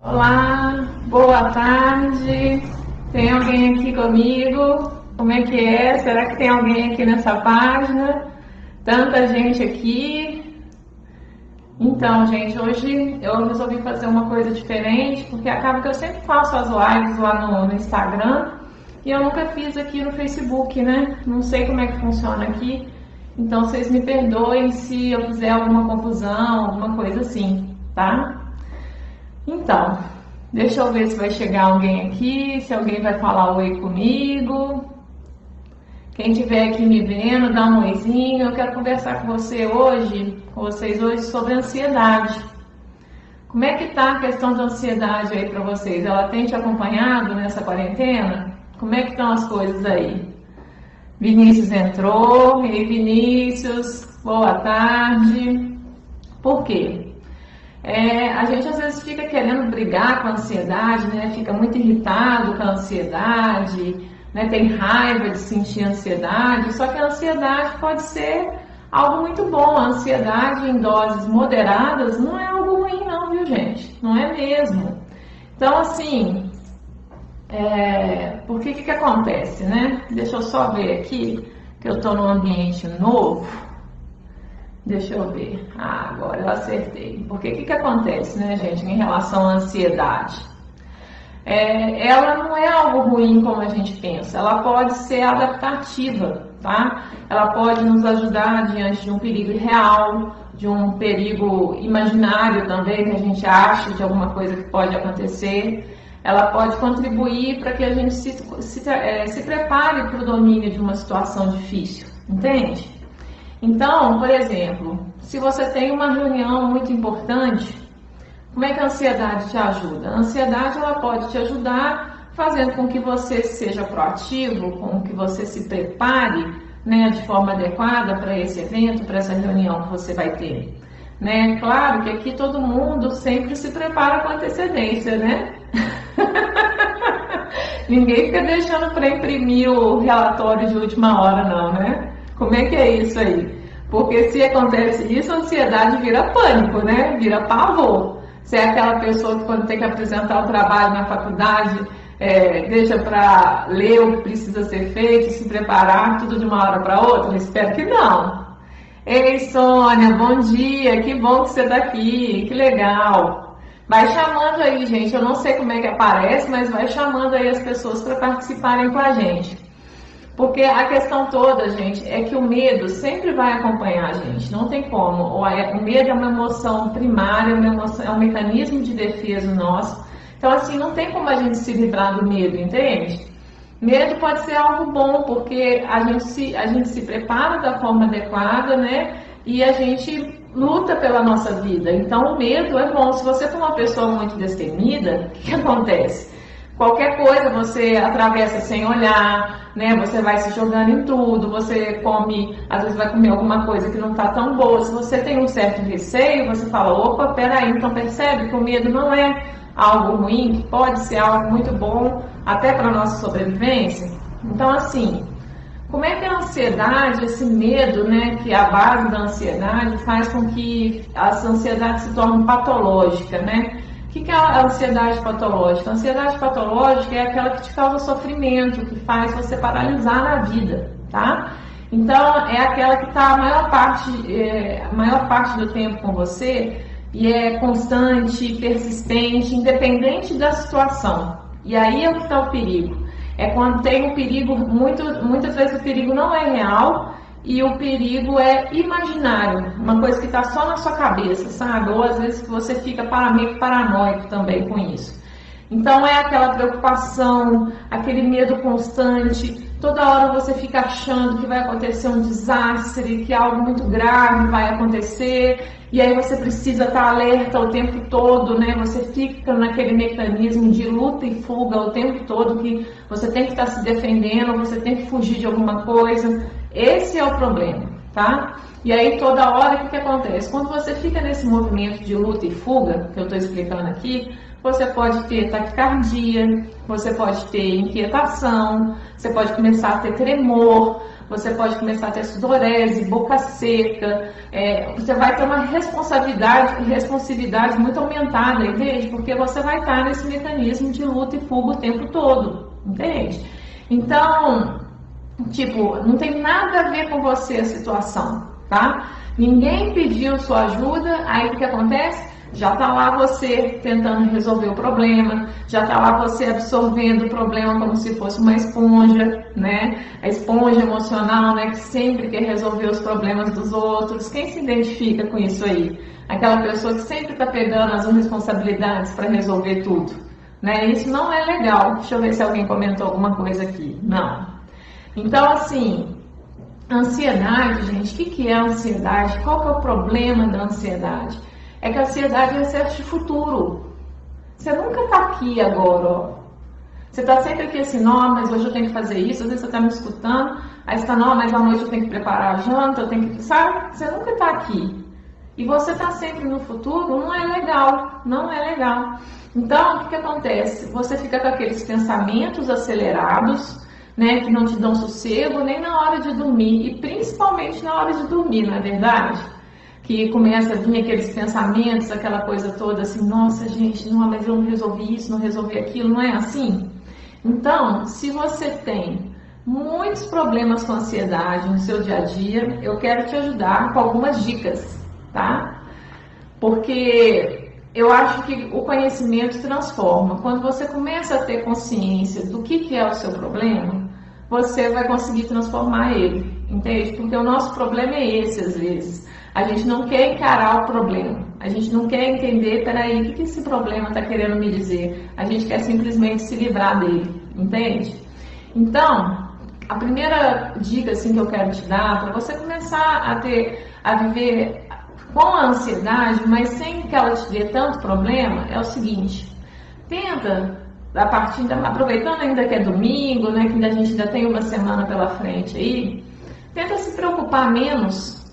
Olá, boa tarde. Tem alguém aqui comigo? Como é que é? Será que tem alguém aqui nessa página? Tanta gente aqui. Então, gente, hoje eu resolvi fazer uma coisa diferente, porque acaba que eu sempre faço as lives lá no Instagram e eu nunca fiz aqui no Facebook, né? Não sei como é que funciona aqui. Então, vocês me perdoem se eu fizer alguma confusão, alguma coisa assim, tá? Então, deixa eu ver se vai chegar alguém aqui, se alguém vai falar oi comigo. Quem estiver aqui me vendo, dá um oizinho. Eu quero conversar com vocês hoje sobre ansiedade. Como é que tá a questão da ansiedade aí para vocês? Ela tem te acompanhado nessa quarentena? Como é que estão as coisas aí? Vinícius entrou. E aí, Vinícius, boa tarde. Por quê? A gente às vezes fica querendo brigar com a ansiedade, né? Fica muito irritado com a ansiedade, né? Tem raiva de sentir ansiedade, só que a ansiedade pode ser algo muito bom. A ansiedade em doses moderadas não é algo ruim não, viu, gente? Não é mesmo. Então, assim, por que acontece, né? Deixa eu só ver aqui, que eu estou num ambiente novo. Deixa eu ver. Agora eu acertei. Porque o que acontece, né, gente, em relação à ansiedade? Ela não é algo ruim como a gente pensa. Ela pode ser adaptativa, tá? Ela pode nos ajudar diante de um perigo real, de um perigo imaginário também, que a gente acha de alguma coisa que pode acontecer. Ela pode contribuir para que a gente se prepare para o domínio de uma situação difícil, entende? Então, por exemplo, se você tem uma reunião muito importante, como é que a ansiedade te ajuda? A ansiedade ela pode te ajudar fazendo com que você seja proativo, com que você se prepare, né, de forma adequada para esse evento, para essa reunião que você vai ter. Né? Claro que aqui todo mundo sempre se prepara com antecedência, né? Ninguém fica deixando para imprimir o relatório de última hora, não, né? Como é que é isso aí? Porque se acontece isso, a ansiedade vira pânico, né? Vira pavor. Você é aquela pessoa que quando tem que apresentar o trabalho na faculdade, deixa para ler o que precisa ser feito, se preparar tudo de uma hora para outra? Eu espero que não. Ei, Sônia, bom dia, que bom que você está aqui, que legal. Vai chamando aí, gente, eu não sei como é que aparece, mas vai chamando aí as pessoas para participarem com a gente. Porque a questão toda, gente, é que o medo sempre vai acompanhar a gente, não tem como. O medo é uma emoção primária, é um mecanismo de defesa nosso. Então, assim, não tem como a gente se livrar do medo, entende? Medo pode ser algo bom, porque a gente se prepara da forma adequada, né? E a gente luta pela nossa vida. Então, o medo é bom. Se você for uma pessoa muito destemida, o que acontece? Qualquer coisa você atravessa sem olhar, né? Você vai se jogando em tudo, você come, às vezes vai comer alguma coisa que não está tão boa. Se você tem um certo receio, você fala, opa, peraí, então percebe que o medo não é algo ruim, que pode ser algo muito bom, até para a nossa sobrevivência. Então, assim, como é que a ansiedade, esse medo, né, que é a base da ansiedade, faz com que essa ansiedade se torne patológica, né? O que é a ansiedade patológica? A ansiedade patológica é aquela que te causa sofrimento, que faz você paralisar na vida, tá? Então, é aquela que está a maior parte do tempo com você e é constante, persistente, independente da situação. E aí é o que está o perigo. É quando tem um perigo, muitas vezes o perigo não é real, e o perigo é imaginário, uma coisa que está só na sua cabeça, sabe? Ou às vezes que você fica meio paranoico também com isso. Então é aquela preocupação, aquele medo constante, toda hora você fica achando que vai acontecer um desastre, que algo muito grave vai acontecer, e aí você precisa estar alerta o tempo todo, né? Você fica naquele mecanismo de luta e fuga o tempo todo, que você tem que estar se defendendo, você tem que fugir de alguma coisa. Esse é o problema, tá? E aí toda hora o que acontece? Quando você fica nesse movimento de luta e fuga, que eu estou explicando aqui, você pode ter taquicardia, você pode ter inquietação, você pode começar a ter tremor, você pode começar a ter sudorese, boca seca, você vai ter uma responsividade muito aumentada, entende? Porque você vai estar nesse mecanismo de luta e fuga o tempo todo, entende? Então, tipo, não tem nada a ver com você a situação, tá? Ninguém pediu sua ajuda, aí o que acontece? Já está lá você tentando resolver o problema, já está lá você absorvendo o problema como se fosse uma esponja, né? A esponja emocional, né? Que sempre quer resolver os problemas dos outros. Quem se identifica com isso aí? Aquela pessoa que sempre está pegando as responsabilidades para resolver tudo, né? Isso não é legal. Deixa eu ver se alguém comentou alguma coisa aqui. Não. Então, assim, ansiedade, gente, o que é a ansiedade? Qual que é o problema da ansiedade? É que a ansiedade é excesso de futuro. Você nunca está aqui agora, ó. Você está sempre aqui assim, não, mas hoje eu tenho que fazer isso, às vezes você está me escutando, aí você está, não, mas à noite eu tenho que preparar a janta, eu tenho que, sabe? Você nunca está aqui. E você está sempre no futuro, não é legal, não é legal. Então, o que acontece? Você fica com aqueles pensamentos acelerados, né, que não te dão sossego nem na hora de dormir, e principalmente na hora de dormir, não é verdade? Que começa a vir aqueles pensamentos, aquela coisa toda assim, nossa gente, não, mas eu não resolvi isso, não resolvi aquilo, não é assim? Então, se você tem muitos problemas com ansiedade no seu dia a dia, eu quero te ajudar com algumas dicas, tá? Porque eu acho que o conhecimento transforma. Quando você começa a ter consciência do que é o seu problema, você vai conseguir transformar ele, entende? Porque o nosso problema é esse, às vezes. A gente não quer encarar o problema, a gente não quer entender, peraí, o que esse problema está querendo me dizer? A gente quer simplesmente se livrar dele, entende? Então, a primeira dica assim, que eu quero te dar, para você começar a viver com a ansiedade, mas sem que ela te dê tanto problema, é o seguinte: tenta, aproveitando ainda que é domingo, né, que a gente ainda tem uma semana pela frente aí, tenta se preocupar menos.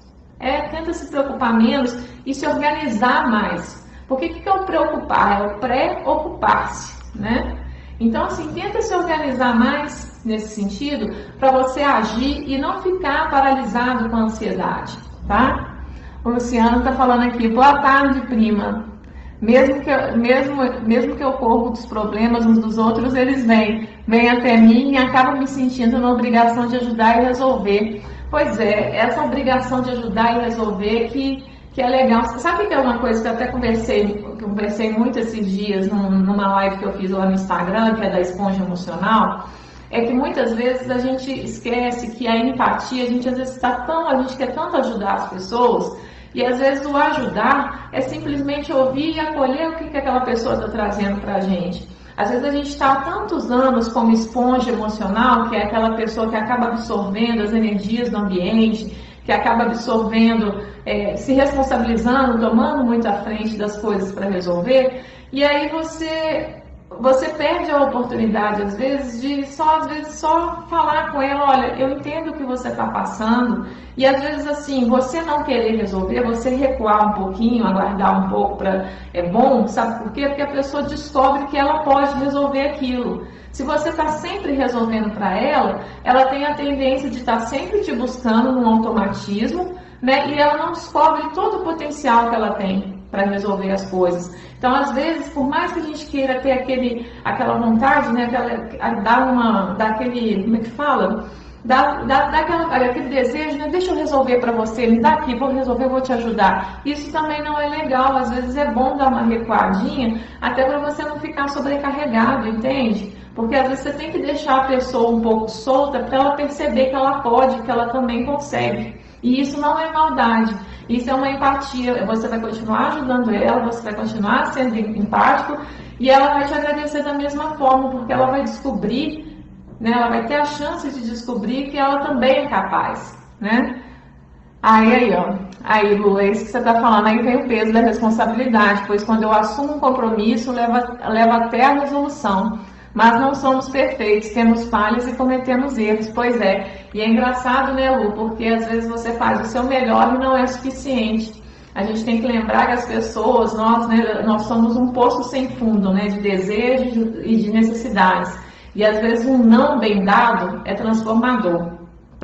Tenta se preocupar menos e se organizar mais. Porque o que é o preocupar? É o pré-ocupar-se, né? Então, assim, tenta se organizar mais nesse sentido para você agir e não ficar paralisado com a ansiedade, tá? O Luciano está falando aqui, boa tarde, prima. Mesmo que eu corro dos problemas uns dos outros, eles vêm até mim e acabam me sentindo na obrigação de ajudar e resolver. Pois é, essa obrigação de ajudar e resolver que é legal. Sabe que é uma coisa que eu até conversei muito esses dias numa live que eu fiz lá no Instagram, que é da esponja emocional, é que muitas vezes a gente esquece que a empatia, a gente às vezes a gente quer tanto ajudar as pessoas, e às vezes o ajudar é simplesmente ouvir e acolher o que aquela pessoa está trazendo para a gente. Às vezes a gente está há tantos anos como esponja emocional, que é aquela pessoa que acaba absorvendo as energias do ambiente, que acaba absorvendo, se responsabilizando, tomando muito à frente das coisas para resolver, e aí você perde a oportunidade, às vezes, de só falar com ela, olha, eu entendo o que você está passando, e às vezes, assim, você não querer resolver, você recuar um pouquinho, aguardar um pouco, é bom, sabe por quê? Porque a pessoa descobre que ela pode resolver aquilo. Se você está sempre resolvendo para ela tem a tendência de estar sempre te buscando num automatismo, né? E ela não descobre todo o potencial que ela tem para resolver as coisas. Então, às vezes, por mais que a gente queira ter aquela vontade, né? Dar aquele, como é que fala? Aquele desejo, né? Deixa eu resolver para você, me dá aqui, vou resolver, vou te ajudar. Isso também não é legal, às vezes é bom dar uma recuadinha, até para você não ficar sobrecarregado, entende? Porque às vezes você tem que deixar a pessoa um pouco solta para ela perceber que ela pode, que ela também consegue. E isso não é maldade, isso é uma empatia. Você vai continuar ajudando ela, você vai continuar sendo empático e ela vai te agradecer da mesma forma, porque ela vai descobrir, né, ela vai ter a chance de descobrir que ela também é capaz, né? Aí, Lu, é isso que você está falando, aí vem o peso da responsabilidade, pois quando eu assumo um compromisso, leva até a resolução. Mas não somos perfeitos, temos falhas e cometemos erros, pois é. E é engraçado, né, Lu, porque às vezes você faz o seu melhor e não é suficiente. A gente tem que lembrar que as pessoas, nós somos um poço sem fundo, né, de desejos e de necessidades. E às vezes um não bem dado é transformador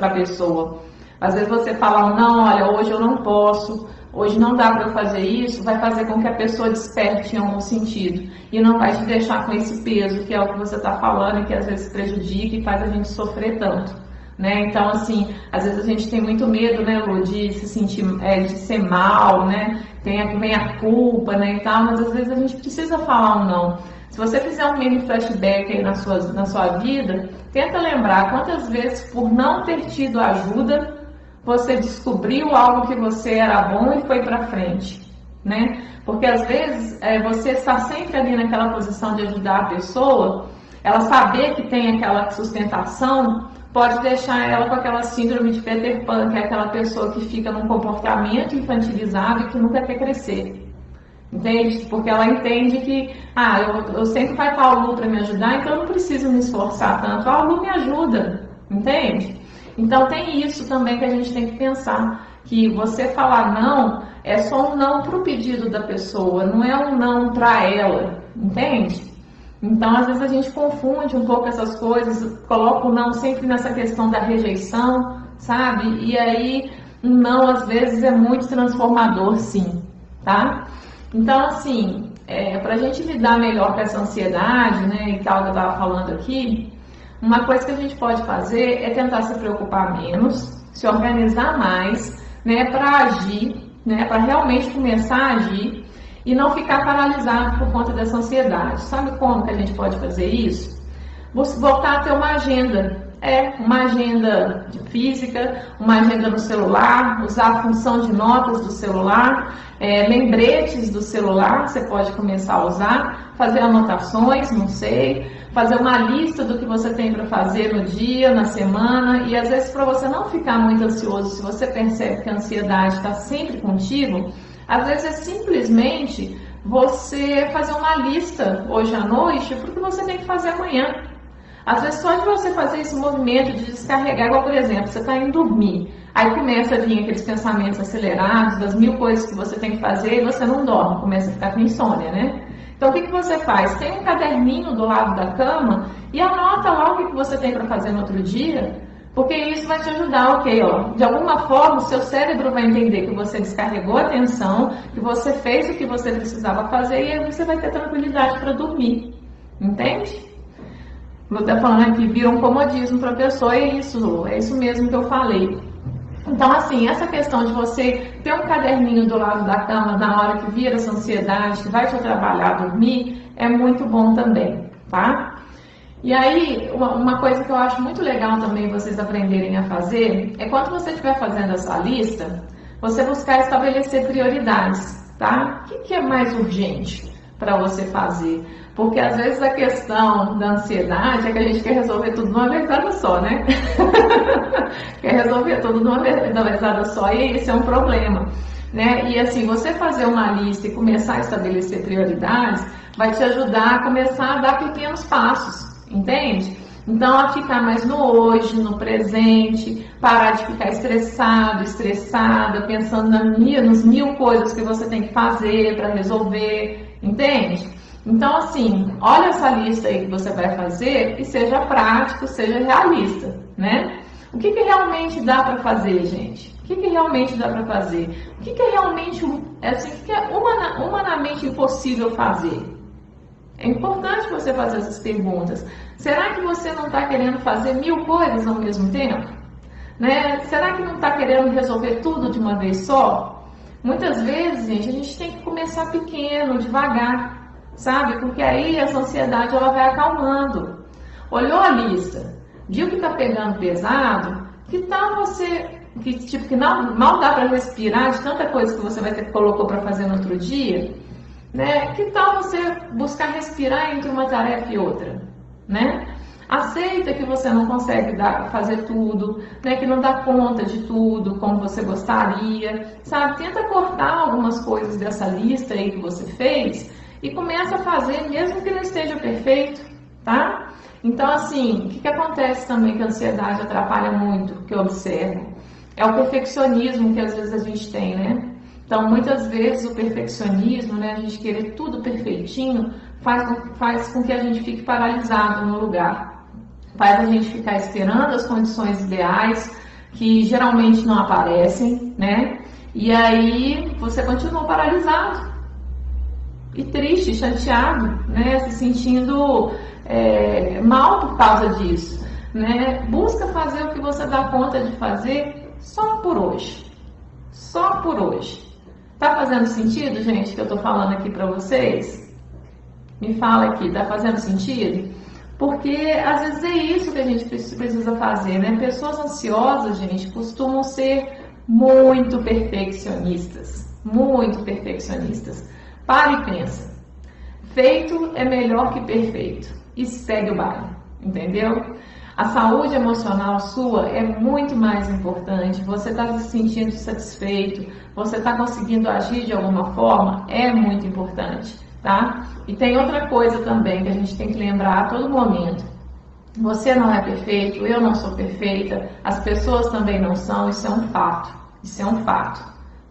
para a pessoa. Às vezes você falar não, olha, hoje eu não posso, hoje não dá para eu fazer isso, vai fazer com que a pessoa desperte em algum sentido e não vai te deixar com esse peso, que é o que você está falando e que às vezes prejudica e faz a gente sofrer tanto, né? Então, assim, às vezes a gente tem muito medo, né, Lu, de se sentir, de ser mal, né? Vem a culpa, né, e tal, mas às vezes a gente precisa falar um não. Se você fizer um mini flashback aí na sua vida, tenta lembrar quantas vezes, por não ter tido ajuda, você descobriu algo que você era bom e foi para frente, né? Porque às vezes você está sempre ali naquela posição de ajudar a pessoa, ela saber que tem aquela sustentação pode deixar ela com aquela síndrome de Peter Pan, que é aquela pessoa que fica num comportamento infantilizado e que nunca quer crescer. Entende? Porque ela entende que, eu sempre vai estar o Lu para me ajudar, então eu não preciso me esforçar tanto. O Lu me ajuda, entende? Então tem isso também que a gente tem que pensar, que você falar não é só um não para o pedido da pessoa, não é um não para ela, entende? Então às vezes a gente confunde um pouco essas coisas, coloca o não sempre nessa questão da rejeição, sabe? E aí um não às vezes é muito transformador, sim, tá? Então assim, para a gente lidar melhor com essa ansiedade, né, e tal que eu estava falando aqui, uma coisa que a gente pode fazer é tentar se preocupar menos, se organizar mais, né, para agir, né, para realmente começar a agir e não ficar paralisado por conta dessa ansiedade. Sabe como que a gente pode fazer isso? Voltar a ter uma agenda. Uma agenda física, uma agenda no celular, usar a função de notas do celular, lembretes do celular, você pode começar a usar, fazer anotações, não sei, fazer uma lista do que você tem para fazer no dia, na semana, e às vezes para você não ficar muito ansioso, se você percebe que a ansiedade está sempre contigo, às vezes é simplesmente você fazer uma lista hoje à noite para o que você tem que fazer amanhã. Às vezes só de você fazer esse movimento de descarregar, igual por exemplo, você está indo dormir, aí começa a vir aqueles pensamentos acelerados, das 1000 coisas que você tem que fazer e você não dorme, começa a ficar com insônia, né? Então o que você faz? Tem um caderninho do lado da cama e anota lá o que você tem para fazer no outro dia, porque isso vai te ajudar, ok? De alguma forma o seu cérebro vai entender que você descarregou a atenção, que você fez o que você precisava fazer e aí você vai ter tranquilidade para dormir, entende? Eu estou falando aqui, vira um comodismo para a pessoa, é isso mesmo que eu falei. Então, assim, essa questão de você ter um caderninho do lado da cama na hora que vira essa ansiedade, que vai te atrapalhar a dormir, é muito bom também, tá? E aí, uma coisa que eu acho muito legal também vocês aprenderem a fazer, é quando você estiver fazendo essa lista, você buscar estabelecer prioridades, tá? O que é mais urgente para você fazer? Porque às vezes a questão da ansiedade é que a gente quer resolver tudo de uma vezada só, né? Quer resolver tudo de uma vezada só e esse é um problema, né? E assim, você fazer uma lista e começar a estabelecer prioridades vai te ajudar a começar a dar pequenos passos, entende? Então, a ficar mais no hoje, no presente, parar de ficar estressada, pensando nas 1000 coisas que você tem que fazer para resolver, entende? Então, assim, olha essa lista aí que você vai fazer e seja prático, seja realista, né? O que realmente dá para fazer, gente? O que realmente dá para fazer? O que realmente, assim, o que é humanamente impossível fazer? É importante você fazer essas perguntas. Será que você não está querendo fazer 1000 coisas ao mesmo tempo? Né? Será que não está querendo resolver tudo de uma vez só? Muitas vezes, gente, a gente tem que começar pequeno, devagar, sabe? Porque aí essa ansiedade ela vai acalmando. Olhou a lista, viu que está pegando pesado? Que tal você, que mal dá para respirar de tanta coisa que você colocou para fazer no outro dia? Né? Que tal você buscar respirar entre uma tarefa e outra, né? Aceita que você não consegue fazer tudo, né? Que não dá conta de tudo como você gostaria, sabe? Tenta cortar algumas coisas dessa lista aí que você fez e começa a fazer mesmo que não esteja perfeito, tá? Então, assim, o que acontece também que a ansiedade atrapalha muito, que eu observo, é o perfeccionismo que às vezes a gente tem, né? Então, muitas vezes o perfeccionismo, né, a gente querer tudo perfeitinho, faz com que a gente fique paralisado no lugar. Faz a gente ficar esperando as condições ideais, que geralmente não aparecem, né? E aí você continua paralisado e triste, chateado, né? Se sentindo mal por causa disso, né? Busca fazer o que você dá conta de fazer só por hoje. Só por hoje. Tá fazendo sentido, gente, que eu tô falando aqui para vocês? Me fala aqui, tá fazendo sentido? Porque às vezes é isso que a gente precisa fazer, né? Pessoas ansiosas, gente, costumam ser muito perfeccionistas. Muito perfeccionistas. Para e pensa. Feito é melhor que perfeito. E segue o baile, entendeu? A saúde emocional sua é muito mais importante. Você está se sentindo satisfeito, você está conseguindo agir de alguma forma, é muito importante, tá? E tem outra coisa também que a gente tem que lembrar a todo momento. Você não é perfeito, eu não sou perfeita, as pessoas também não são, isso é um fato. Isso é um fato,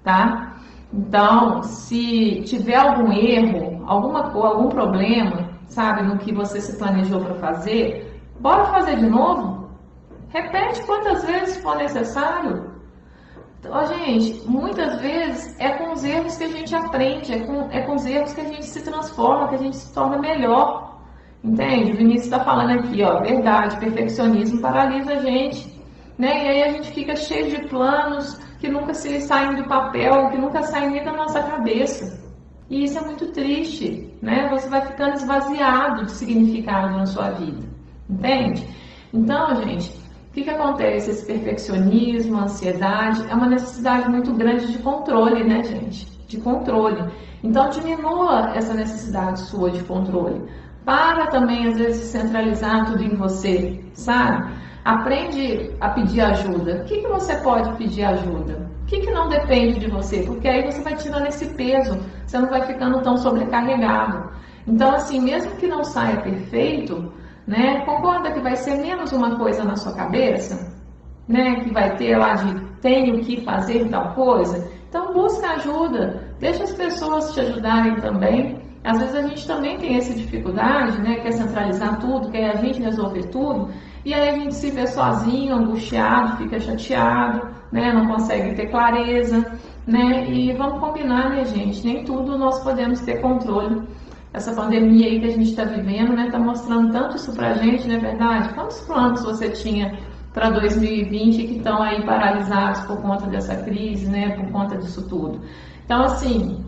tá? Então, se tiver algum erro, algum problema, sabe, no que você se planejou para fazer, bora fazer de novo? Repete quantas vezes for necessário. Então, gente, muitas vezes é com os erros que a gente aprende, é com os erros que a gente se transforma, que a gente se torna melhor. Entende? O Vinícius está falando aqui, ó, verdade, perfeccionismo paralisa a gente, né? E aí a gente fica cheio de planos que nunca saem do papel, que nunca saem nem da nossa cabeça. E isso é muito triste, né? Você vai ficando esvaziado de significado na sua vida, entende? Então, gente, o que acontece? Esse perfeccionismo, a ansiedade, é uma necessidade muito grande de controle, né, gente? De controle. Então, diminua essa necessidade sua de controle. Para também, às vezes, centralizar tudo em você, sabe? Aprende a pedir ajuda. O que você pode pedir ajuda? O que não depende de você? Porque aí você vai tirando esse peso, você não vai ficando tão sobrecarregado. Então, assim, mesmo que não saia perfeito, né? Concorda que vai ser menos uma coisa na sua cabeça, né? Que vai ter lá de tenho que fazer tal coisa. Então, busca ajuda. Deixa as pessoas te ajudarem também. Às vezes a gente também tem essa dificuldade, né? Quer centralizar tudo, quer a gente resolver tudo. E aí a gente se vê sozinho, angustiado, fica chateado, né? Não consegue ter clareza, né? E vamos combinar, né, gente? Nem tudo nós podemos ter controle. Essa pandemia aí que a gente está vivendo, né? Está mostrando tanto isso pra gente, não é verdade? Quantos planos você tinha para 2020 que estão aí paralisados por conta dessa crise, né? Por conta disso tudo. Então, assim,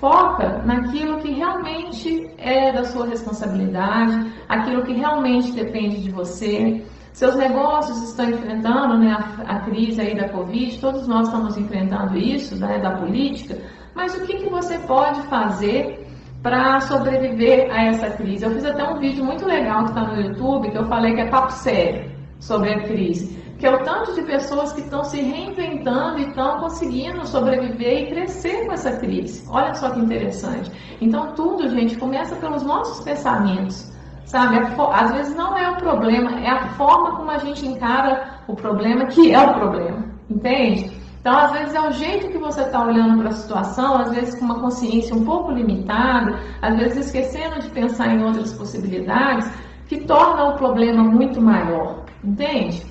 foca naquilo que realmente é da sua responsabilidade, aquilo que realmente depende de você. Seus negócios estão enfrentando, né, a crise aí da Covid, todos nós estamos enfrentando isso, né, da política, mas o que você pode fazer para sobreviver a essa crise? Eu fiz até um vídeo muito legal que está no YouTube, que eu falei que é papo sério sobre a crise, que é o tanto de pessoas que estão se reinventando e estão conseguindo sobreviver e crescer com essa crise. Olha só que interessante. Então tudo, gente, começa pelos nossos pensamentos, sabe? Às vezes não é o problema, é a forma como a gente encara o problema que é o problema, entende? Então, às vezes é o jeito que você está olhando para a situação, às vezes com uma consciência um pouco limitada, às vezes esquecendo de pensar em outras possibilidades, que torna o problema muito maior, entende?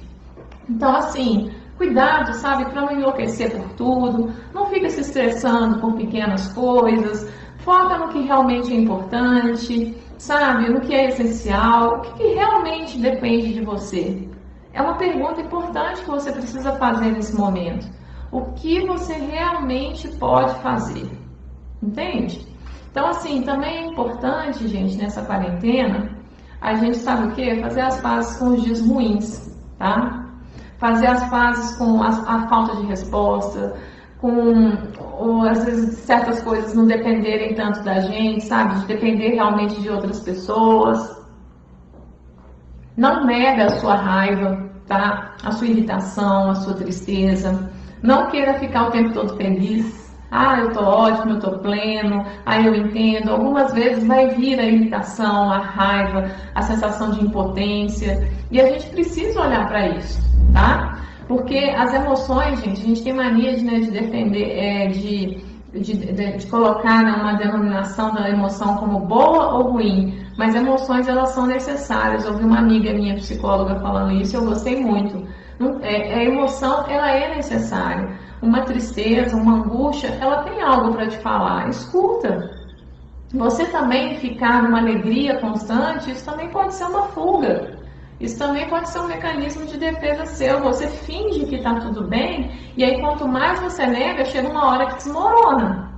Então, assim, cuidado, sabe, para não enlouquecer por tudo, não fica se estressando por pequenas coisas, foca no que realmente é importante, sabe, no que é essencial, o que realmente depende de você. É uma pergunta importante que você precisa fazer nesse momento. O que você realmente pode fazer, entende? Então, assim, também é importante, gente, nessa quarentena, a gente sabe o quê? Fazer as pazes com os dias ruins, tá? Fazer as pazes com a falta de resposta, ou às vezes certas coisas não dependerem tanto da gente, sabe? De depender realmente de outras pessoas. Não nega a sua raiva, tá? A sua irritação, a sua tristeza. Não queira ficar o tempo todo feliz. Ah, eu tô ótimo, eu tô pleno, eu entendo. Algumas vezes vai vir a irritação, a raiva, a sensação de impotência. E a gente precisa olhar para isso, tá? Porque as emoções, gente, a gente tem mania de defender, de colocar, né, uma denominação da emoção como boa ou ruim. Mas emoções, elas são necessárias. Eu ouvi uma amiga minha, psicóloga, falando isso e eu gostei muito. A emoção, ela é necessária. Uma tristeza, uma angústia, ela tem algo para te falar. Escuta. Você também ficar numa alegria constante, isso também pode ser uma fuga. Isso também pode ser um mecanismo de defesa seu. Você finge que está tudo bem, e aí quanto mais você nega, chega uma hora que desmorona.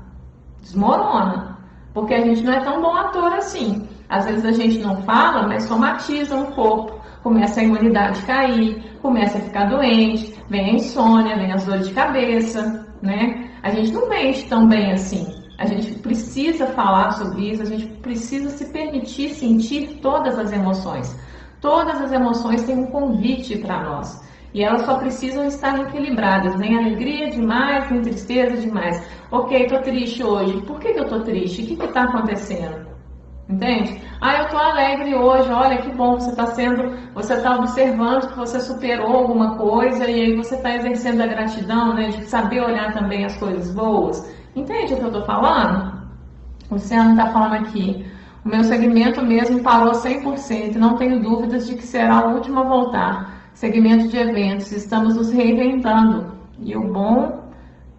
Desmorona. Porque a gente não é tão bom ator assim. Às vezes a gente não fala, mas somatiza um corpo. Começa a imunidade a cair, começa a ficar doente, vem a insônia, vem as dores de cabeça, né? A gente não mente tão bem assim. A gente precisa falar sobre isso, a gente precisa se permitir sentir todas as emoções. Todas as emoções têm um convite para nós. E elas só precisam estar equilibradas, nem alegria demais, nem tristeza demais. Ok, estou triste hoje. Por que eu estou triste? O que está acontecendo? Entende? Eu estou alegre hoje, olha que bom, você está observando que você superou alguma coisa e aí você está exercendo a gratidão, né, de saber olhar também as coisas boas. Entende o que eu estou falando? O Luciano está falando aqui. O meu segmento mesmo parou 100%, não tenho dúvidas de que será o último a voltar. Segmento de eventos, estamos nos reinventando. E o bom,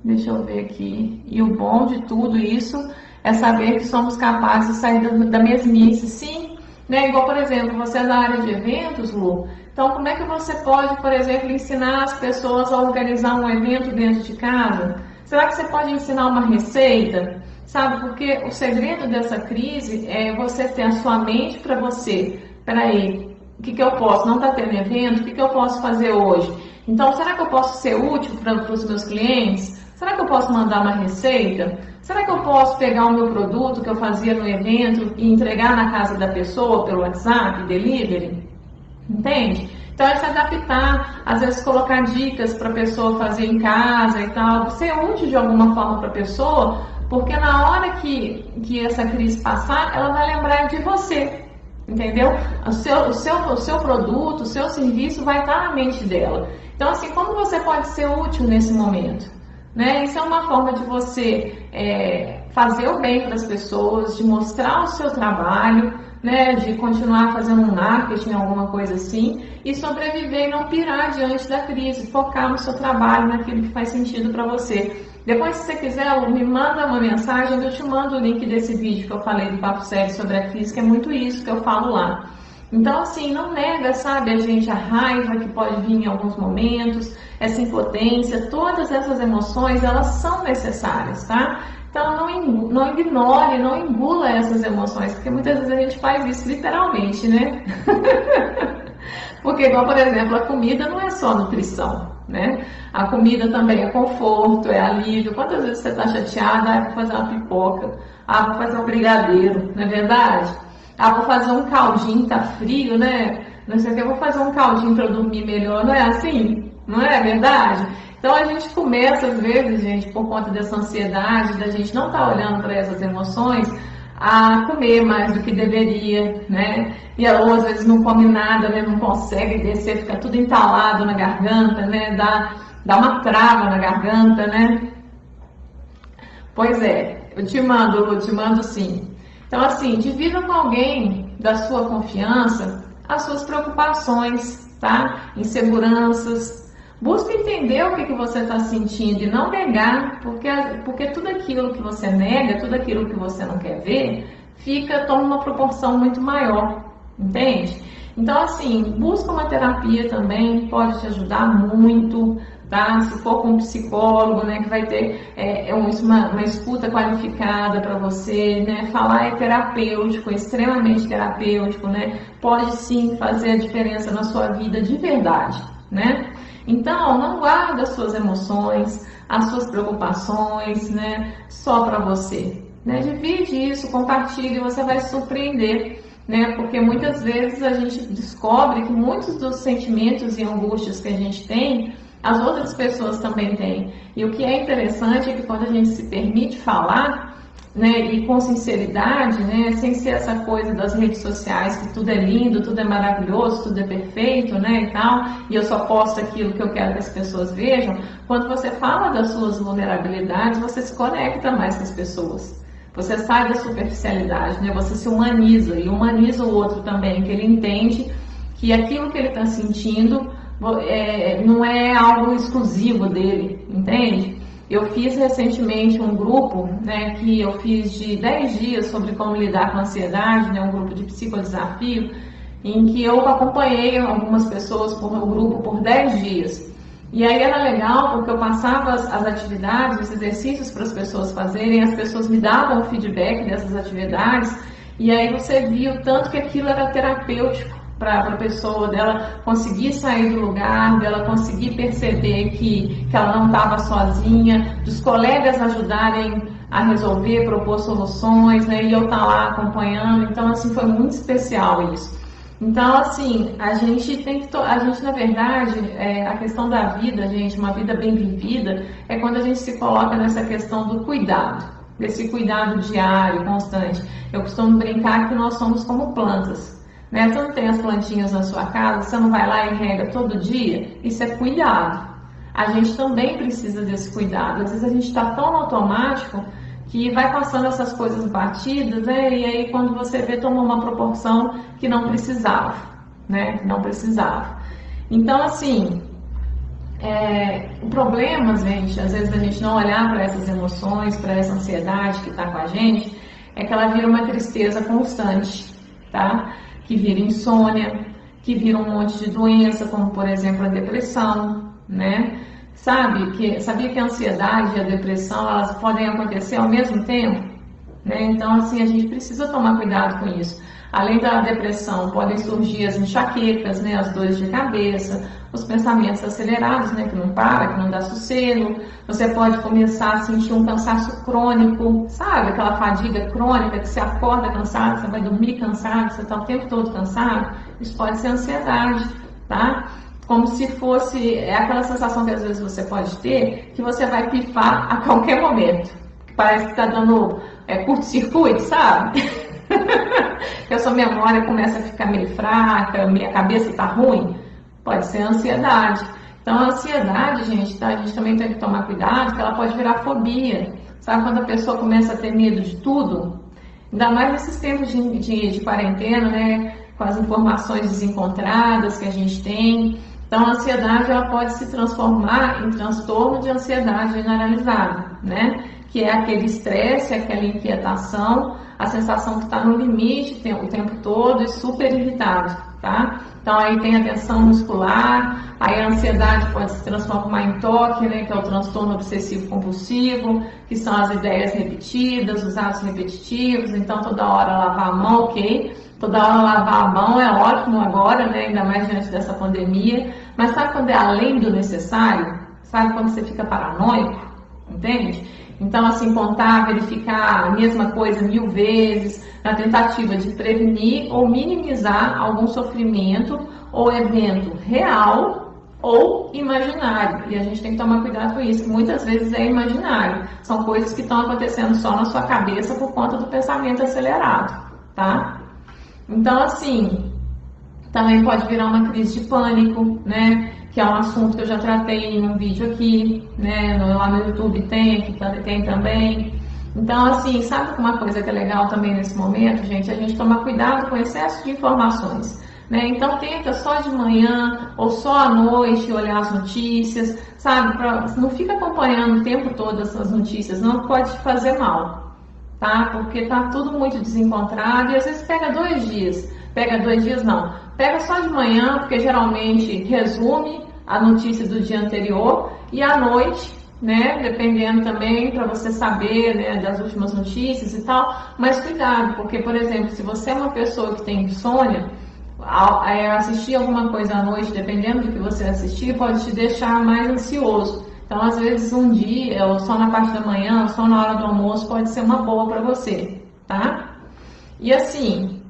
deixa eu ver aqui, e o bom de tudo isso é saber que somos capazes de sair da mesmice. Sim, né? Igual, por exemplo, você é da área de eventos, Lu. Então, como é que você pode, por exemplo, ensinar as pessoas a organizar um evento dentro de casa? Será que você pode ensinar uma receita? Sabe, porque o segredo dessa crise é você ter a sua mente para você. Peraí, o que eu posso? Não está tendo evento? O que eu posso fazer hoje? Então, será que eu posso ser útil para os meus clientes? Será que eu posso mandar uma receita? Será que eu posso pegar o meu produto que eu fazia no evento e entregar na casa da pessoa pelo WhatsApp, delivery? Entende? Então é se adaptar, às vezes colocar dicas para a pessoa fazer em casa e tal, ser útil de alguma forma para a pessoa, porque na hora que essa crise passar, ela vai lembrar de você, entendeu? O seu produto, o seu serviço vai estar na mente dela. Então assim, como você pode ser útil nesse momento? Né? Isso é uma forma de você fazer o bem para as pessoas, de mostrar o seu trabalho, né? De continuar fazendo um marketing, alguma coisa assim, e sobreviver e não pirar diante da crise, focar no seu trabalho, naquilo que faz sentido para você. Depois, se você quiser, me manda uma mensagem, eu te mando o link desse vídeo que eu falei do Papo Sério sobre a crise, que é muito isso que eu falo lá. Então, assim, não nega, sabe, a gente a raiva que pode vir em alguns momentos, essa impotência, todas essas emoções, elas são necessárias, tá? Então, não ignore, não engula essas emoções, porque muitas vezes a gente faz isso literalmente, né? Porque, igual, por exemplo, a comida não é só nutrição, né? A comida também é conforto, é alívio. Quantas vezes você está chateada? Vou fazer uma pipoca, vou fazer um brigadeiro, não é verdade? Vou fazer um caldinho, tá frio, né? Não sei o que, vou fazer um caldinho para eu dormir melhor, não é assim? Não é verdade? Então a gente começa, às vezes, gente, por conta dessa ansiedade, da gente não estar olhando para essas emoções, a comer mais do que deveria, né? E ou às vezes não come nada, né? Não consegue descer, fica tudo entalado na garganta, né? Dá uma trava na garganta, né? Pois é, eu te mando sim. Então, assim, divida com alguém da sua confiança as suas preocupações, tá? Inseguranças. Busque entender o que você está sentindo e não negar, porque tudo aquilo que você nega, tudo aquilo que você não quer ver, toma uma proporção muito maior, entende? Então, assim, busca uma terapia também, pode te ajudar muito, tá? Se for com um psicólogo, né, que vai ter uma escuta qualificada para você, né? Falar é terapêutico, é extremamente terapêutico, né? Pode sim fazer a diferença na sua vida de verdade, né? Então, não guarda as suas emoções, as suas preocupações, né, só para você, né? Divide isso, compartilhe, você vai se surpreender, né? Porque muitas vezes a gente descobre que muitos dos sentimentos e angústias que a gente tem, as outras pessoas também têm. E o que é interessante é que quando a gente se permite falar, né, e com sinceridade, né, sem ser essa coisa das redes sociais, que tudo é lindo, tudo é maravilhoso, tudo é perfeito, né, e tal, e eu só posto aquilo que eu quero que as pessoas vejam. Quando você fala das suas vulnerabilidades, você se conecta mais com as pessoas. Você sai da superficialidade, né, você se humaniza, e humaniza o outro também, que ele entende que aquilo que ele está sentindo não é algo exclusivo dele, entende? Eu fiz recentemente um grupo, né, que eu fiz de 10 dias sobre como lidar com a ansiedade, né, um grupo de psicodesafio, em que eu acompanhei algumas pessoas por meu grupo por 10 dias. E aí era legal porque eu passava as atividades, os exercícios para as pessoas fazerem, as pessoas me davam o feedback dessas atividades, e aí você via o tanto que aquilo era terapêutico para a pessoa, dela conseguir sair do lugar, dela conseguir perceber que ela não estava sozinha, dos colegas ajudarem a resolver, propor soluções, né, e eu estar lá acompanhando. Então, assim, foi muito especial isso. Então, assim, a gente na verdade, a questão da vida, gente, uma vida bem vivida, é quando a gente se coloca nessa questão do cuidado, desse cuidado diário, constante. Eu costumo brincar que nós somos como plantas, né? Você não tem as plantinhas na sua casa, você não vai lá e rega todo dia, isso é cuidado. A gente também precisa desse cuidado. Às vezes a gente está tão automático que vai passando essas coisas batidas, né? E aí quando você vê, tomou uma proporção que não precisava, né? Não precisava. Então, assim, o problema, gente, às vezes a gente não olhar para essas emoções, para essa ansiedade que está com a gente, é que ela vira uma tristeza constante, tá? Que vira insônia, que vira um monte de doença, como por exemplo a depressão, né? Sabia que a ansiedade e a depressão, elas podem acontecer ao mesmo tempo, né? Então, assim, a gente precisa tomar cuidado com isso. Além da depressão, podem surgir as enxaquecas, né? As dores de cabeça, os pensamentos acelerados, né? Que não para, que não dá sossego. Você pode começar a sentir um cansaço crônico, sabe? Aquela fadiga crônica que você acorda cansado, você vai dormir cansado, você está o tempo todo cansado. Isso pode ser ansiedade, tá? Como se fosse aquela sensação que às vezes você pode ter, que você vai pifar a qualquer momento. Parece que está dando curto-circuito, sabe? Que a sua memória começa a ficar meio fraca, minha cabeça está ruim. Pode ser ansiedade. Então, a ansiedade, gente, tá? A gente também tem que tomar cuidado, que ela pode virar fobia. Sabe quando a pessoa começa a ter medo de tudo? Ainda mais nesses tempos de quarentena, né? Com as informações desencontradas que a gente tem. Então, a ansiedade ela pode se transformar em transtorno de ansiedade generalizada, né? Que é aquele estresse, aquela inquietação, a sensação que está no limite o tempo todo e super irritado, tá? Então, aí tem a tensão muscular, aí a ansiedade pode se transformar em TOC, né? Que é o transtorno obsessivo-compulsivo, que são as ideias repetidas, os atos repetitivos, então toda hora lavar a mão, ok? Toda hora lavar a mão é ótimo agora, né? Ainda mais diante dessa pandemia. Mas sabe quando é além do necessário? Sabe quando você fica paranoico? Entende? Então, assim, contar, verificar a mesma coisa 1000 vezes, na tentativa de prevenir ou minimizar algum sofrimento ou evento real ou imaginário. E a gente tem que tomar cuidado com isso, que muitas vezes é imaginário. São coisas que estão acontecendo só na sua cabeça por conta do pensamento acelerado, tá? Então, assim, também pode virar uma crise de pânico, né? Que é um assunto que eu já tratei em um vídeo aqui, né? Lá no YouTube tem, aqui tem também. Então, assim, sabe uma coisa que é legal também nesse momento, gente? A gente tomar cuidado com o excesso de informações, né? Então, tenta só de manhã ou só à noite olhar as notícias, sabe? Não fica acompanhando o tempo todo essas notícias, não pode te fazer mal, tá? Porque tá tudo muito desencontrado e às vezes pega 2 dias. Pega 2 dias não, pega só de manhã, porque geralmente resume a notícia do dia anterior e à noite, né, dependendo também para você saber, né, das últimas notícias e tal, mas cuidado, porque, por exemplo, se você é uma pessoa que tem insônia, assistir alguma coisa à noite, dependendo do que você assistir, pode te deixar mais ansioso. Então, às vezes, um dia, ou só na parte da manhã, ou só na hora do almoço, pode ser uma boa para você, tá? E assim,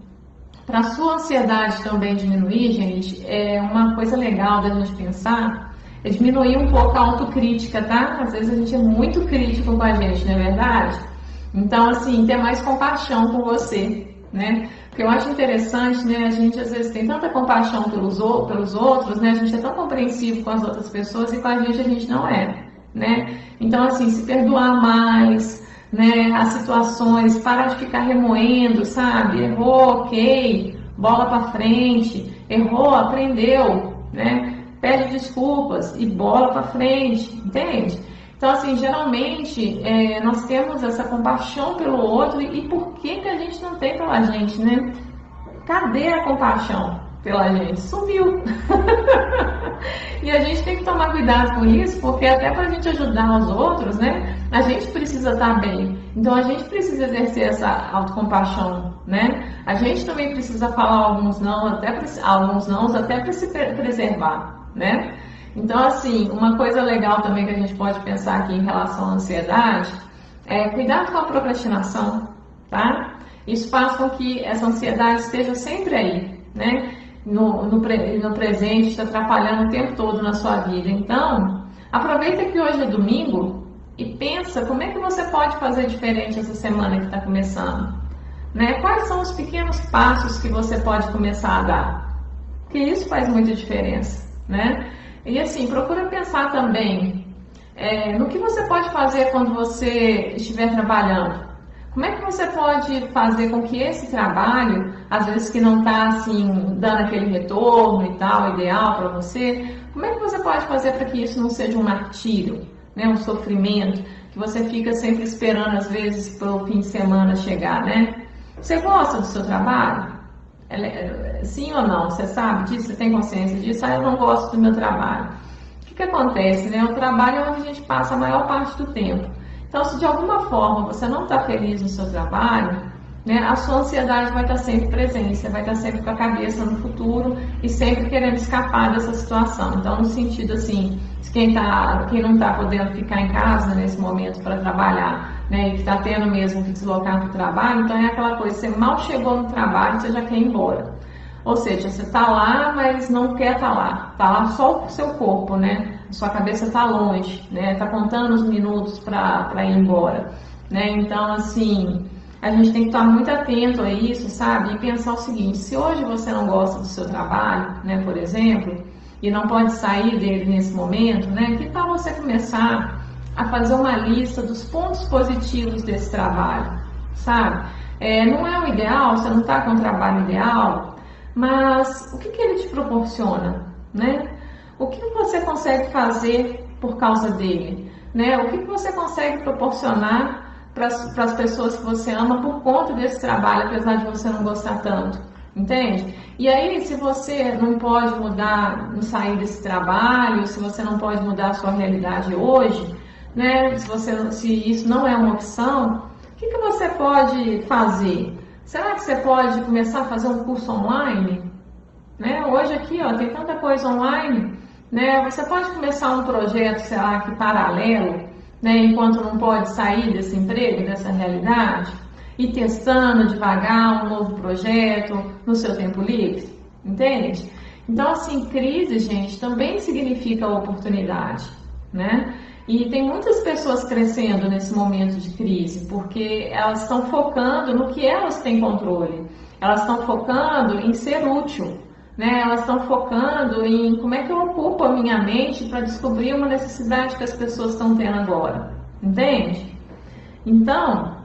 para a sua ansiedade também diminuir, gente, é uma coisa legal da gente pensar, é diminuir um pouco a autocrítica, tá? Às vezes a gente é muito crítico com a gente, não é verdade? Então, assim, ter mais compaixão com você, né? Porque eu acho interessante, né? A gente às vezes tem tanta compaixão pelos outros, né? A gente é tão compreensivo com as outras pessoas e com a gente não é, né? Então, assim, se perdoar mais, né, as situações, parar de ficar remoendo, sabe? Errou, ok, bola para frente, errou, aprendeu, né? pede desculpas e bola para frente, entende? Então, assim, geralmente nós temos essa compaixão pelo outro e por que que a gente não tem pela gente, né? Cadê a compaixão pela gente? Sumiu! E a gente tem que tomar cuidado com isso, porque até para a gente ajudar os outros, né? A gente precisa estar bem. Então a gente precisa exercer essa autocompaixão, né? A gente também precisa falar alguns não até para se preservar, né? Então, assim, uma coisa legal também que a gente pode pensar aqui em relação à ansiedade é cuidado com a procrastinação, tá? Isso faz com que essa ansiedade esteja sempre aí, né? No presente, está atrapalhando o tempo todo na sua vida. Então, aproveita que hoje é domingo e pensa como é que você pode fazer diferente essa semana que está começando, né? Quais são os pequenos passos que você pode começar a dar? Porque isso faz muita diferença, né? E assim, procura pensar também no que você pode fazer quando você estiver trabalhando. Como é que você pode fazer com que esse trabalho, às vezes que não está assim, dando aquele retorno e tal, ideal para você, como é que você pode fazer para que isso não seja um martírio, né? Um sofrimento, que você fica sempre esperando, às vezes, para o fim de semana chegar, né? Você gosta do seu trabalho? Sim ou não? Você sabe disso? Você tem consciência disso? Eu não gosto do meu trabalho. O que acontece, né? O trabalho é onde a gente passa a maior parte do tempo. Então, se de alguma forma você não está feliz no seu trabalho, né, a sua ansiedade vai estar sempre presente, você vai estar sempre com a cabeça no futuro e sempre querendo escapar dessa situação. Então, no sentido assim, quem não está podendo ficar em casa nesse momento para trabalhar, né, e que está tendo mesmo que deslocar para o trabalho, então é aquela coisa, você mal chegou no trabalho, você já quer ir embora. Ou seja, você está lá, mas não quer estar lá. Está lá só o seu corpo, né? A sua cabeça está longe, né? Está contando os minutos para ir embora, né? Então, assim, a gente tem que estar muito atento a isso, sabe? E pensar o seguinte, se hoje você não gosta do seu trabalho, né, por exemplo, e não pode sair dele nesse momento, né? Que tal você começar a fazer uma lista dos pontos positivos desse trabalho, sabe? Não é o ideal, você não está com o trabalho ideal, mas o que ele te proporciona, né? O que você consegue fazer por causa dele, né? O que você consegue proporcionar para as pessoas que você ama por conta desse trabalho, apesar de você não gostar tanto, entende? E aí, se você não pode mudar, não sair desse trabalho, se você não pode mudar a sua realidade hoje, né? Se isso não é uma opção, o que você pode fazer? Será que você pode começar a fazer um curso online? Né? Hoje aqui, ó, tem tanta coisa online, né? Você pode começar um projeto, sei lá, aqui paralelo, né? Enquanto não pode sair desse emprego, dessa realidade, e testando devagar um novo projeto no seu tempo livre, entende? Então, assim, crise, gente, também significa oportunidade, né? E tem muitas pessoas crescendo nesse momento de crise, porque elas estão focando no que elas têm controle. Elas estão focando em ser útil, né? Elas estão focando em como é que eu ocupo a minha mente para descobrir uma necessidade que as pessoas estão tendo agora, entende? Então,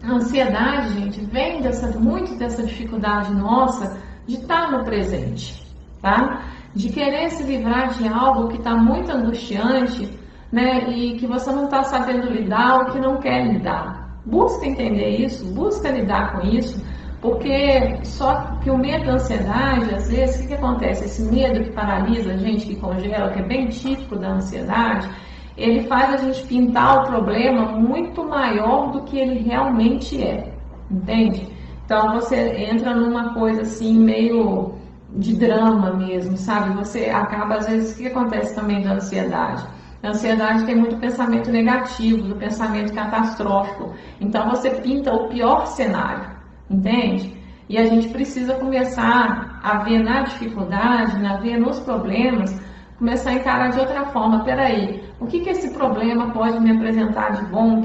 a ansiedade, gente, vem muito dessa dificuldade nossa de estar no presente, tá? De querer se livrar de algo que está muito angustiante, né, e que você não está sabendo lidar ou que não quer lidar. Busca entender isso, busca lidar com isso, porque só que o medo da ansiedade, às vezes, o que acontece? Esse medo que paralisa a gente, que congela, que é bem típico da ansiedade, ele faz a gente pintar o problema muito maior do que ele realmente é, entende? Então você entra numa coisa assim, meio de drama mesmo, sabe? Você acaba, às vezes, o que acontece também da ansiedade? A ansiedade tem muito pensamento negativo, do pensamento catastrófico. Então você pinta o pior cenário, entende? E a gente precisa começar a ver na dificuldade, a ver nos problemas, começar a encarar de outra forma. Peraí, o que esse problema pode me apresentar de bom?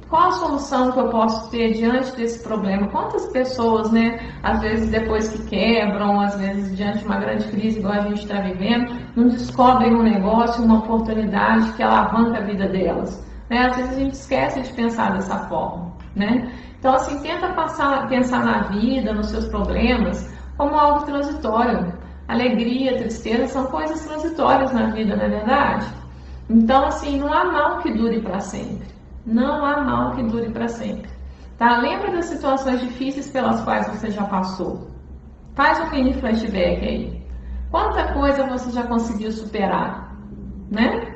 Qual a solução que eu posso ter diante desse problema? Quantas pessoas, né, às vezes depois que quebram, às vezes diante de uma grande crise igual a gente está vivendo, não descobrem um negócio, uma oportunidade que alavanca a vida delas, né? Às vezes a gente esquece de pensar dessa forma, né? Então, assim, tenta pensar na vida, nos seus problemas, como algo transitório. Alegria, tristeza são coisas transitórias na vida, não é verdade? Então, assim, não há mal que dure para sempre. Não há mal que dure para sempre. Tá? Lembra das situações difíceis pelas quais você já passou. Faz um mini flashback aí. Quanta coisa você já conseguiu superar, né?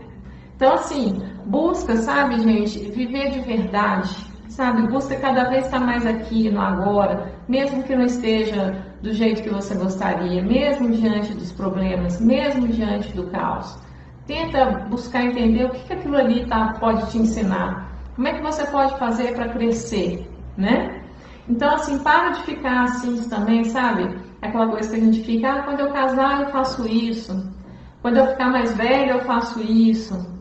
Então, assim, busca, sabe, gente, viver de verdade, sabe? Busca cada vez estar mais aqui no agora, mesmo que não esteja do jeito que você gostaria, mesmo diante dos problemas, mesmo diante do caos. Tenta buscar entender o que aquilo ali pode te ensinar. Como é que você pode fazer para crescer, né? Então, assim, para de ficar assim também, sabe? Aquela coisa que a gente fica, quando eu casar eu faço isso. Quando eu ficar mais velha eu faço isso.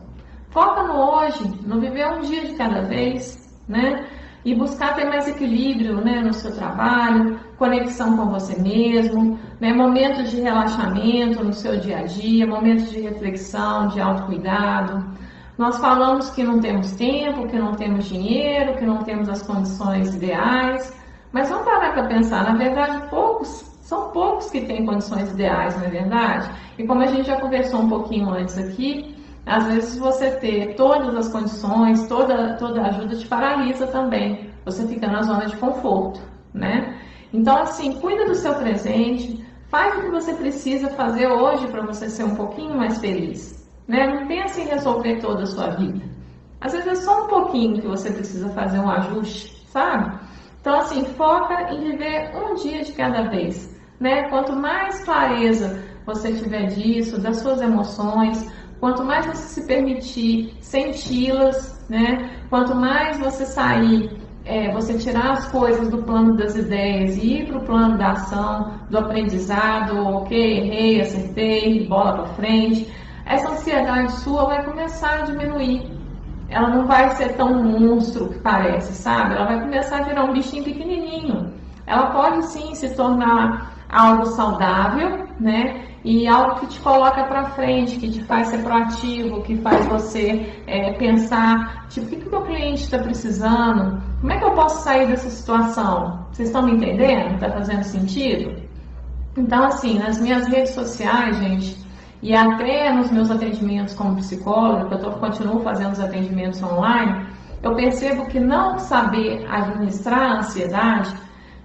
Foca no hoje, no viver um dia de cada vez, né? E buscar ter mais equilíbrio, né, no seu trabalho, conexão com você mesmo, né, momentos de relaxamento no seu dia a dia, momentos de reflexão, de autocuidado. Nós falamos que não temos tempo, que não temos dinheiro, que não temos as condições ideais, mas vamos parar para pensar, na verdade, são poucos que têm condições ideais, não é verdade? E como a gente já conversou um pouquinho antes aqui, às vezes você ter todas as condições, toda a ajuda te paralisa também. Você fica na zona de conforto, né? Então, assim, cuida do seu presente, faz o que você precisa fazer hoje para você ser um pouquinho mais feliz, né? Não pense em resolver toda a sua vida. Às vezes é só um pouquinho que você precisa fazer um ajuste, sabe? Então, assim, foca em viver um dia de cada vez, né? Quanto mais clareza você tiver disso, das suas emoções, quanto mais você se permitir senti-las, né? Quanto mais você sair, você tirar as coisas do plano das ideias e ir para o plano da ação, do aprendizado, ok, errei, acertei, bola para frente, essa ansiedade sua vai começar a diminuir. Ela não vai ser tão um monstro que parece, sabe? Ela vai começar a virar um bichinho pequenininho. Ela pode sim se tornar algo saudável, né? E algo que te coloca para frente, que te faz ser proativo, que faz você pensar, tipo, o que o meu cliente está precisando? Como é que eu posso sair dessa situação? Vocês estão me entendendo? Está fazendo sentido? Então, assim, nas minhas redes sociais, gente, e até nos meus atendimentos como psicóloga, que eu continuo fazendo os atendimentos online, eu percebo que não saber administrar a ansiedade,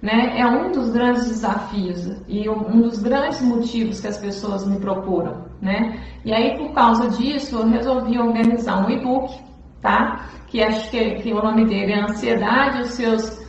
né, é um dos grandes desafios e um dos grandes motivos que as pessoas me procuram, né? E aí, por causa disso, eu resolvi organizar um e-book, tá? Que acho que o nome dele é Ansiedade e os seus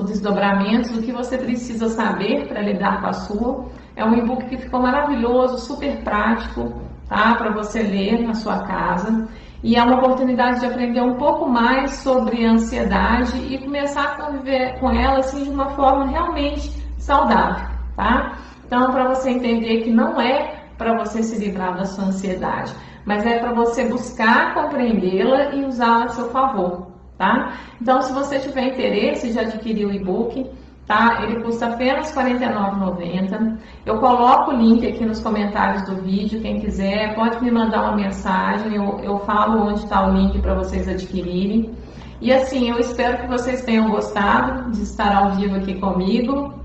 desdobramentos, o que você precisa saber para lidar com a sua. É um e-book que ficou maravilhoso, super prático, tá? Para você ler na sua casa. E é uma oportunidade de aprender um pouco mais sobre ansiedade e começar a conviver com ela assim de uma forma realmente saudável, tá? Então, para você entender que não é para você se livrar da sua ansiedade, mas é para você buscar compreendê-la e usá-la a seu favor, tá? Então, se você tiver interesse de adquirir o e-book, tá? Ele custa apenas R$ 49,90. Eu coloco o link aqui nos comentários do vídeo, quem quiser pode me mandar uma mensagem, eu falo onde está o link para vocês adquirirem. E assim, eu espero que vocês tenham gostado de estar ao vivo aqui comigo,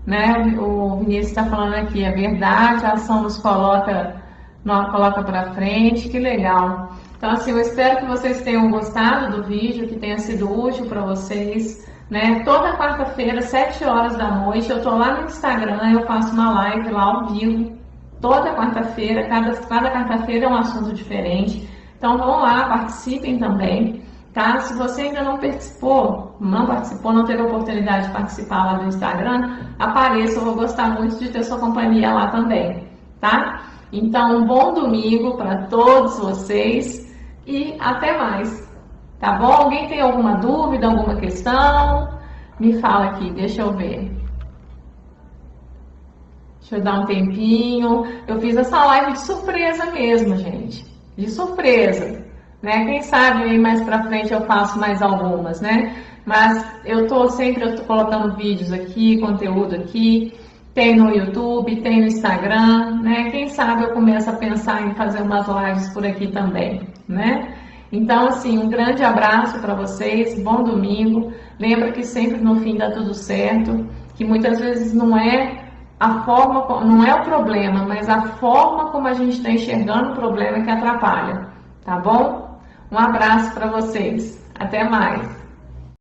né? O Vinícius está falando aqui, é verdade, a ação nos coloca para frente, que legal. Então assim, eu espero que vocês tenham gostado do vídeo, que tenha sido útil para vocês. Né? Toda quarta-feira, 7 horas da noite, eu tô lá no Instagram, eu faço uma live lá ao vivo. Toda quarta-feira, cada quarta-feira é um assunto diferente. Então vão lá, participem também, tá? Se você ainda não participou, não teve a oportunidade de participar lá do Instagram, apareça, eu vou gostar muito de ter sua companhia lá também, tá? Então, um bom domingo para todos vocês e até mais. Tá bom? Alguém tem alguma dúvida, alguma questão? Me fala aqui, deixa eu ver. Deixa eu dar um tempinho. Eu fiz essa live de surpresa mesmo, gente. De surpresa, né? Quem sabe aí mais pra frente eu faço mais algumas, né? Mas eu tô colocando vídeos aqui, conteúdo aqui. Tem no YouTube, tem no Instagram, né? Quem sabe eu começo a pensar em fazer umas lives por aqui também, né? Então, assim, um grande abraço para vocês, bom domingo. Lembra que sempre no fim dá tudo certo, que muitas vezes não é a forma, não é o problema, mas a forma como a gente está enxergando o problema que atrapalha, tá bom? Um abraço para vocês, até mais!